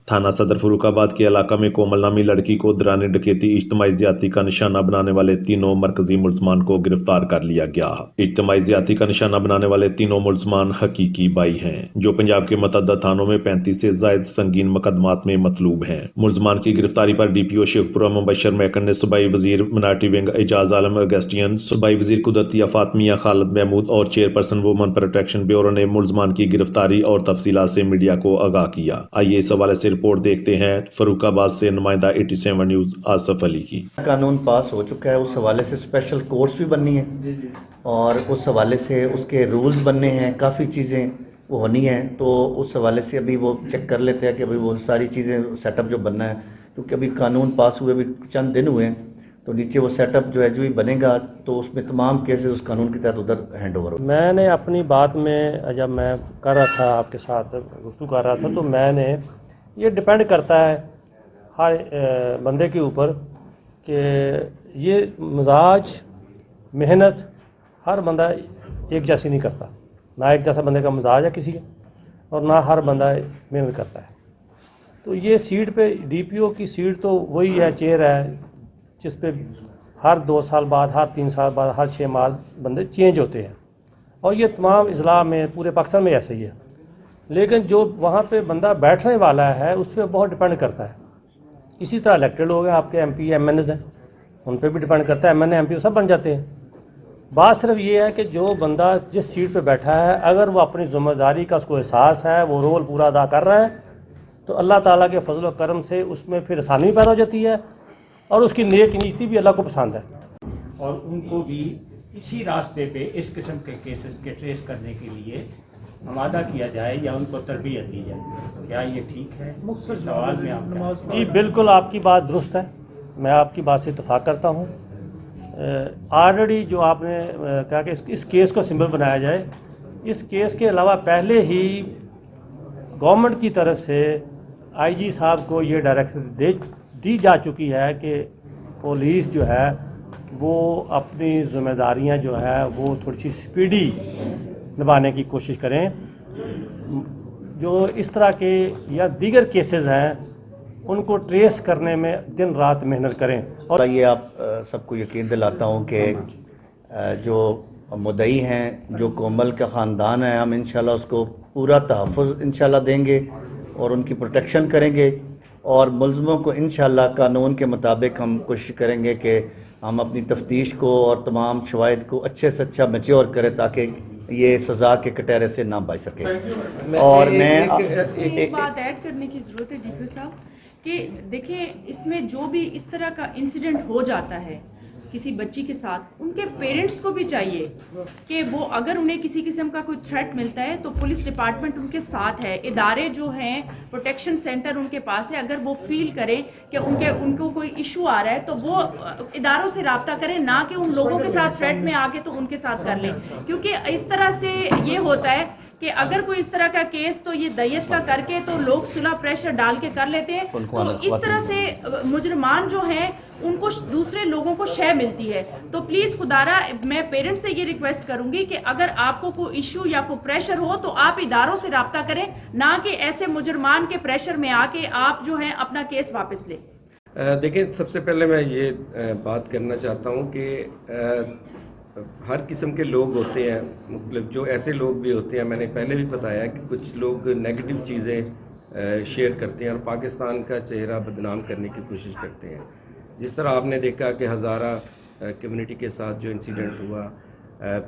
थाना सदर फर्रुखाबाद के इलाका में कोमल नामी लड़की को दौरान डकैती इज्तिमाई ज्यादती का निशाना बनाने वाले तीनों मरकजी मुलजमान को गिरफ्तार कर लिया गया। इज्तिमाई ज्यादती का निशाना बनाने वाले तीनों मुलजमान हकीकी बाई हैं, जो पंजाब के मुतअद्दिद थानों में 35 से जायद संगीन मुकदमात में मतलूब हैं। मुलजमान की गिरफ्तारी पर DPO शेखपुरा मुबशर महकन ने सूबाई वजीर मिनारिटी विंग एजाज आलम अगस्टियन, सूबाई वजीर कुदरती फातमिया खालिद महमूद और चेयरपर्सन वुमन प्रोटेक्शन ब्यूरो ने मुलजमान की गिरफ्तारी और तफसीलात से मीडिया को आगाह किया। आइए इस हवाले से रिपोर्ट देखते हैं फर्रुखाबाद से नुमाइंदा 87 न्यूज़ आसफ अली की। कानून पास हो चुका है, उस हवाले से स्पेशल कोर्ट्स भी बननी है और उस हवाले से उसके रूल्स बनने हैं, काफ़ी चीज़ें वो होनी हैं। तो उस हवाले से अभी वो चेक कर लेते हैं कि अभी वो सारी चीज़ें सेटअप जो बनना है, क्योंकि अभी कानून पास हुए अभी चंद दिन हुए हैं, तो नीचे वो सेटअप जो है जो ही बनेगा तो उसमें तमाम केसेस उस कानून के तहत उधर हैंड ओवर हो। मैंने अपनी बात में जब मैं कर रहा था आपके साथ गुफ्तगू कर रहा था, तो मैंने ये डिपेंड करता है हर बंदे के ऊपर कि ये मिजाज मेहनत हर बंदा एक जैसी नहीं करता, ना एक जैसा बंदे का मिजाज है किसी का, और ना हर बंदा मेहनत करता है। तो ये सीट पे DPO की सीट तो वही है, चेयर है, जिस पे हर 2 साल बाद, हर 3 साल बाद, हर 6 माह बंदे चेंज होते हैं, और ये तमाम अजला में पूरे पाकिस्तान में ऐसा ही है। लेकिन जो वहाँ पे बंदा बैठने वाला है उस पर बहुत डिपेंड करता है। इसी तरह इलेक्टेड लोग हैं, आपके MP MNs हैं, उन पर भी डिपेंड करता है, MNA MP सब बन जाते हैं। बात सिर्फ ये है कि जो बंदा जिस सीट पे बैठा है, अगर वो अपनी ज़िम्मेदारी का उसको एहसास है, वो रोल पूरा अदा कर रहा है, तो अल्लाह ताला के फजल व करम से उसमें फिर आसानी पैदा हो जाती है और उसकी नेक नीयती भी अल्लाह को पसंद है। और उनको भी इसी रास्ते पे इस किस्म के केसेस के ट्रेस करने के लिए आमादा किया जाए या उनको तरबियत दी जाए। क्या ये ठीक है? मुख्तसर सवाल में आपका। जी बिल्कुल, आपकी बात दुरुस्त है, मैं आपकी बात से इत्तफाक करता हूँ। ऑलरेडी जो आपने कहा कि इस केस को सिंबल बनाया जाए, इस केस के अलावा पहले ही गवर्नमेंट की तरफ से IG साहब को ये डायरेक्शन दी जा चुकी है कि पुलिस जो है वो अपनी ज़िम्मेदारियां जो है वो थोड़ी सी स्पीडी निभाने की कोशिश करें। जो इस तरह के या दीगर केसेस हैं उनको ट्रेस करने में दिन रात मेहनत करें। और ये आप सबको यकीन दिलाता हूँ कि जो मुद्दई हैं, जो कोमल का ख़ानदान है, हम इंशाल्लाह उसको पूरा तहफ़्फ़ुज़ इंशाल्लाह देंगे और उनकी प्रोटेक्शन करेंगे, और मुल्ज़िमों को इंशाल्लाह कानून के मुताबिक हम कोशिश करेंगे कि हम अपनी तफ्तीश को और तमाम शवाहिद को अच्छे से अच्छा मैच्योर करें ताकि ये सज़ा के कटहरे से ना बच सके। और मैं एक बात ऐड करने की ज़रूरत है DPO साहब कि देखें, इसमें जो भी इस तरह का इंसिडेंट हो जाता है किसी बच्ची के साथ, उनके पेरेंट्स को भी चाहिए कि वो अगर उन्हें किसी किस्म का कोई थ्रेट मिलता है तो पुलिस डिपार्टमेंट उनके साथ है, इदारे जो हैं, प्रोटेक्शन सेंटर उनके पास है। अगर वो फील करें कि उनको कोई इशू आ रहा है तो वो इदारों से रब्ता करें, ना कि उन लोगों के साथ थ्रेट में आके तो उनके साथ कर लें। क्योंकि इस तरह से ये होता है कि अगर कोई इस तरह का केस तो ये दैयत का करके तो लोग सुलह प्रेशर डाल के कर लेते हैं, तो इस तरह से मुजरमान जो हैं उनको दूसरे लोगों को शय मिलती है। तो प्लीज़ खुदारा मैं पेरेंट्स से ये रिक्वेस्ट करूंगी कि अगर आपको कोई इशू या कोई प्रेशर हो तो आप इदारों से रब्ता करें, ना कि ऐसे मुजरमान के प्रेशर में आके आप जो है अपना केस वापस लें। देखिए, सबसे पहले मैं ये बात करना चाहता हूँ कि हर किस्म के लोग होते हैं, मतलब जो ऐसे लोग भी होते हैं, मैंने पहले भी बताया कि कुछ लोग नेगेटिव चीज़ें शेयर करते हैं और पाकिस्तान का चेहरा बदनाम करने की कोशिश करते हैं। जिस तरह आपने देखा कि हज़ारा कम्युनिटी के साथ जो इंसिडेंट हुआ,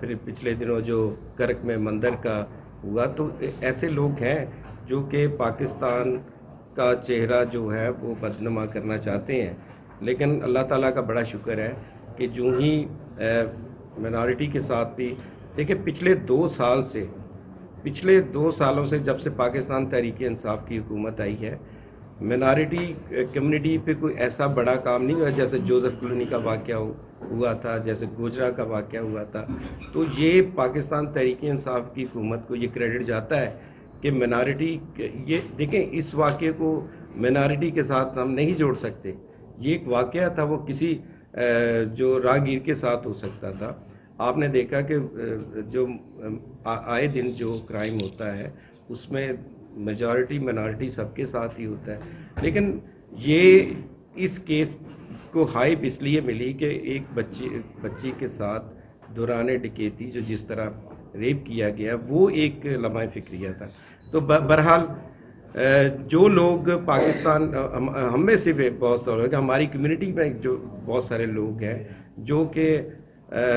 फिर पिछले दिनों जो करक में मंदिर का हुआ, तो ऐसे लोग हैं जो कि पाकिस्तान का चेहरा जो है वो बदनमा करना चाहते हैं। लेकिन अल्लाह ताला का बड़ा शुक्र है कि जो ही मिनॉरिटी के साथ भी देखिए, पिछले 2 सालों से जब से पाकिस्तान तहरीक इंसाफ की हुकूमत आई है, मिनॉरिटी कम्युनिटी पे कोई ऐसा बड़ा काम नहीं हुआ। जैसे जोसेफ कॉलोनी का वाक़या हुआ था, जैसे गुजरा का वाक़या हुआ था, तो ये पाकिस्तान तहरीक इंसाफ की हुकूमत को ये क्रेडिट जाता है कि मिनॉरिटी, ये देखें, इस वाक़े को मिनॉरिटी के साथ हम नहीं जोड़ सकते। ये एक वाक़या था, वो किसी जो राहगीर के साथ हो सकता था। आपने देखा कि जो आए दिन जो क्राइम होता है उसमें मेजॉरिटी मिनॉरिटी सबके साथ ही होता है, लेकिन ये इस केस को हाइप इसलिए मिली कि एक बच्ची के साथ दौरान डकैती जो जिस तरह रेप किया गया वो एक लम्हा फिक्रिया था। तो बहरहाल जो लोग पाकिस्तान हम में से भी बहुत सारे लोग, हमारी कम्युनिटी में जो बहुत सारे लोग हैं जो कि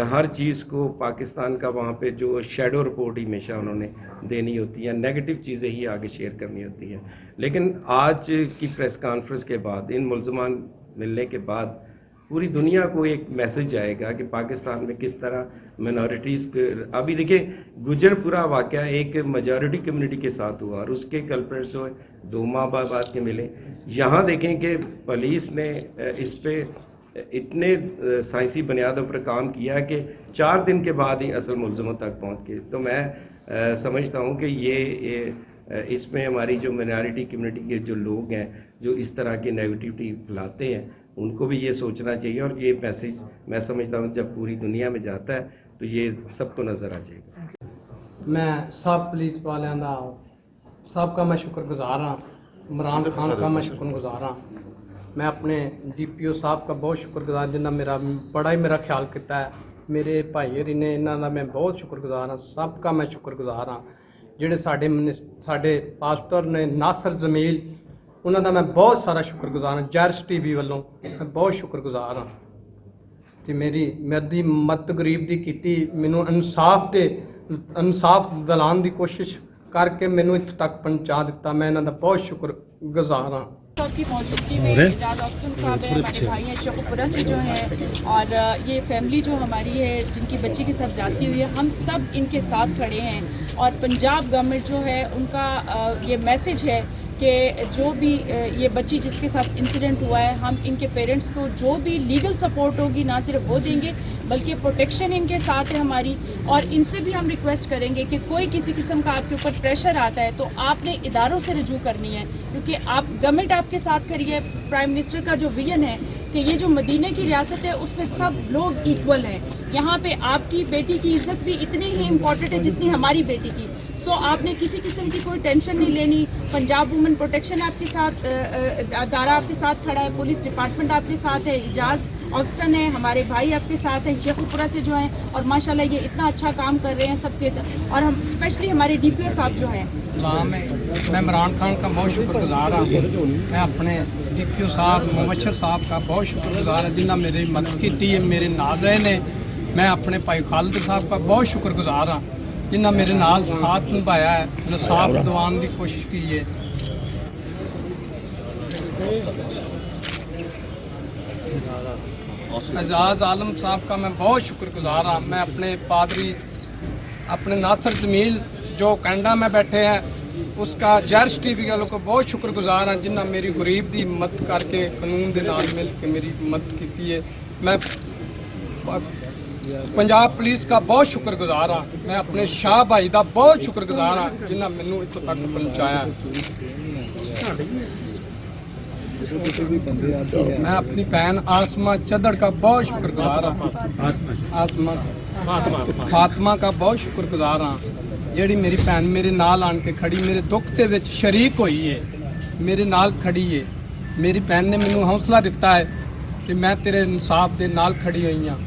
हर चीज़ को पाकिस्तान का वहाँ पे जो शैडो रिपोर्ट ही हमेशा उन्होंने देनी होती है, नेगेटिव चीज़ें ही आगे शेयर करनी होती हैं। लेकिन आज की प्रेस कॉन्फ्रेंस के बाद, इन मुल्ज़मान मिलने के बाद पूरी दुनिया को एक मैसेज आएगा कि पाकिस्तान में किस तरह मिनॉरिटीज़ के, अभी देखिए गुजरपुरा वाक़या एक मेजॉरिटी कम्युनिटी के साथ हुआ और उसके कल्प्रेट्स जो 2 माह बाद के मिले। यहाँ देखें कि पुलिस ने इस पे इतने साइंसी बुनियादों पर काम किया कि 4 दिन के बाद ही असल मुल्ज़मों तक पहुँच के। तो मैं समझता हूँ कि ये इसमें हमारी जो मिनॉरिटी कम्युनिटी के जो लोग हैं जो इस तरह की नेगेटिविटी फैलाते हैं उनको भी ये सोचना चाहिए, और ये मैसेज मैं समझता हूँ जब पूरी दुनिया में जाता है तो ये सबको नज़र आ जाएगा। मैं सब पुलिस वालों का सबका मैं शुक्रगुजार हाँ, इमरान खान का मैं शुक्रगुजार हाँ, मैं अपने DPO साहब का बहुत शुक्रगुजार जिन्हें मेरा बड़ा ही मेरा ख्याल किया है, मेरे भाई हरी ने इन्हों का मैं बहुत शुक्रगुजार हाँ, सबका मैं शुक्रगुजार हाँ। ਜਿਹੜੇ ਸਾਡੇ ਪਾਸਟਰ ਨੇ ਨਾਸਰ ਜਮੀਲ, ਉਹਨਾਂ ਦਾ ਮੈਂ ਬਹੁਤ ਸਾਰਾ ਸ਼ੁਕਰਗੁਜ਼ਾਰ ਹਾਂ। ਜੈਰਸ TV ਵੱਲੋਂ ਮੈਂ ਬਹੁਤ ਸ਼ੁਕਰਗੁਜ਼ਾਰ ਹਾਂ ਤੇ ਮੇਰੀ ਮਦਦ ਗਰੀਬ ਦੀ ਕੀਤੀ, ਮੈਨੂੰ ਇਨਸਾਫ ਦਿਲਾਉਣ ਦੀ ਕੋਸ਼ਿਸ਼ करके मैंने इत्थे तक पहुँचा दिता। मैं इन्हों का बहुत शुक्रगुजार हाँ। की मौजूदगी में एजाज ऑक्सन साहब है, हमारे भाई हैं शेखुपुरा से जो हैं, और ये फैमिली जो हमारी है जिनकी बच्ची के साथ ज़्यादती हुई है, हम सब इनके साथ खड़े हैं। और पंजाब गवर्नमेंट जो है उनका ये मैसेज है कि जो भी ये बच्ची जिसके साथ इंसिडेंट हुआ है, हम इनके पेरेंट्स को जो भी लीगल सपोर्ट होगी ना सिर्फ वो देंगे बल्कि प्रोटेक्शन इनके साथ है हमारी। और इनसे भी हम रिक्वेस्ट करेंगे कि कोई किसी किस्म का आपके ऊपर प्रेशर आता है तो आपने इदारों से रजू करनी है, क्योंकि आप गवर्नमेंट आपके साथ खड़ी है। प्राइम मिनिस्टर का जो विजन है कि ये जो मदीने की रियासत है उसमें सब लोग इक्वल हैं, यहाँ पे आपकी बेटी की इज्जत भी इतनी ही इम्पॉर्टेंट है जितनी हमारी बेटी की। सो आपने किसी किस्म की कोई टेंशन नहीं लेनी। पंजाब वुमेन प्रोटेक्शन आपके साथ, दारा आपके साथ खड़ा है, पुलिस डिपार्टमेंट आपके साथ है, एजाज ऑक्सटन है, हमारे भाई आपके साथ हैं शेखुपुरा से जो हैं, और माशाल्लाह ये इतना अच्छा काम कर रहे हैं सबके। और हम स्पेशली हमारे DPO साहब जो हैं, मैं इमरान खान का बहुत शुक्रगुजार हाँ। मैं अपने DPO साहब मुबशर साहब का बहुत शुक्रगुजार है जिन्हें मेरी मदद की है, मेरे नाल रहे ने। मैं अपने भाई खालिद साहब का बहुत शुक्रगुजार हाँ जिन्हें मेरे नाल साथ निभाया है, इंसाफ दिलाने की कोशिश की है। एजाज आलम साहब का मैं बहुत शुक्रगुजार हाँ। मैं अपने पादरी अपने नासर जमील जो कनाडा में बैठे हैं उसका जैरस TV वालों को बहुत शुक्रगुजार हाँ जिन्हें मेरी गरीब की मदद करके कानून के नाल मिल के मेरी मदद की है। मैं पंजाब पुलिस का बहुत शुक्रगुजार हाँ। मैं अपने शाह भाई का बहुत शुक्रगुजार हाँ जिन्हें मैनू इतों तक पहुँचाया। मैं अपनी भैन आसमा चदड़ का बहुत शुक्रगुजार हाँ, आसमा फातिमा का बहुत शुक्रगुजार हाँ ਜਿਹੜੀ मेरी भैन मेरे नाल आन के खड़ी, मेरे दुख के विच शरीक हुई है, मेरे नाल खड़ी है। मेरी भैन ने मैनू हौसला दिता है कि मैं तेरे इंसाफ के नाल खड़ी हुई हाँ।